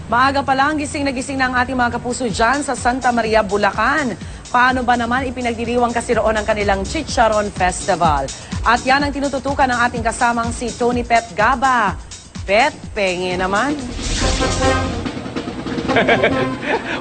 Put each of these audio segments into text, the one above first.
Maaga pa lang, gising na gising na ang ating mga kapuso dyan sa Santa Maria, Bulacan. Paano ba naman ipinagdiriwang kasi roon ang kanilang Chicharon Festival? At yan ang tinututukan ng ating kasamang si Tony Pet Gaba. Pet, pengi naman.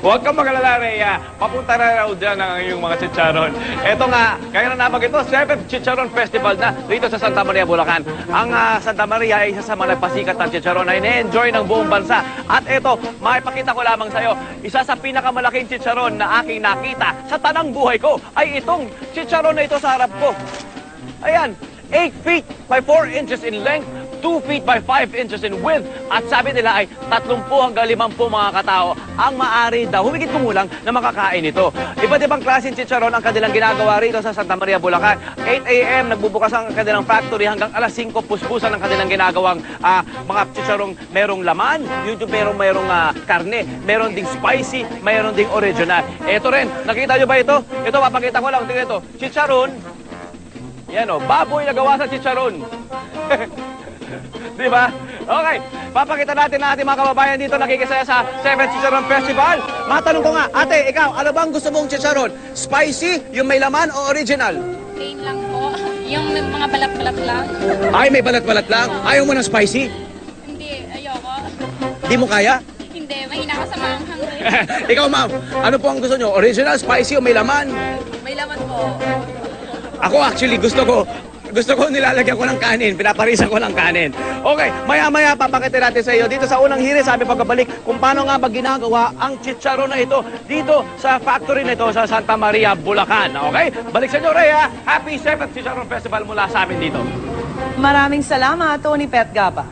Huwag kang magalala, Rhea. Papunta na raw dyan ang iyong mga chicharon. Eto nga, kaya na naman ito, 7th Chicharon Festival na dito sa Santa Maria, Bulacan. Ang Santa Maria ay isa sa mga nagpasikat ng chicharon na ine-enjoy ng buong bansa. At eto, makipakita ko lamang sa'yo, isa sa pinakamalaking chicharon na aking nakita sa tanang buhay ko ay itong chicharon na ito sa harap ko. Ayan, 8 feet by 4 inches in length, 2 feet by 5 inches in width. At sabi nila ay 30 hanggang 50 mga katao ang maaari daw, humigit kumulang, na makakain ito. Iba't ibang klaseng chicharon ang kanilang ginagawa rito sa Santa Maria, Bulacan. 8 a.m. nagbubukas ang kanilang factory hanggang alas 5 puspusan ang kanilang ginagawang mga chicharong merong laman, yung merong karne, meron ding spicy, meron ding original. Ito rin, nakita nyo ba ito? Ito, papakita ko lang, tingnan ito. Chicharon, yan o, baboy na gawa sa chicharon. Diba? Okay, papakita natin na ating mga kababayan dito nakikisaya sa 7th Chicharon Festival. Matanong ko nga, ate, ikaw, ano bang gusto mong chicharon? Spicy, yung may laman o original? Plain lang po. Yung may mga balat-balat lang. Ay, may balat-balat lang? Ayaw mo ng spicy? Hindi, ayoko. Di mo kaya? Hindi, mahina ka sa manghang. Ikaw, ma'am, ano po ang gusto nyo? Original, spicy o may laman? May laman po. Ako actually, gusto ko nilalagyan ko ng kanin, pinaparisan ko ng kanin. Okay, maya-maya papakita natin sa iyo dito sa unang hirit, sabi pagkabalik, kung paano nga ba ginagawa ang chicharon na ito dito sa factory na ito sa Santa Maria, Bulacan. Okay? Balik sa inyo, Rhea. Happy 7th Chicharon Festival mula sa amin dito. Maraming salamat, Tony Pet Gaba.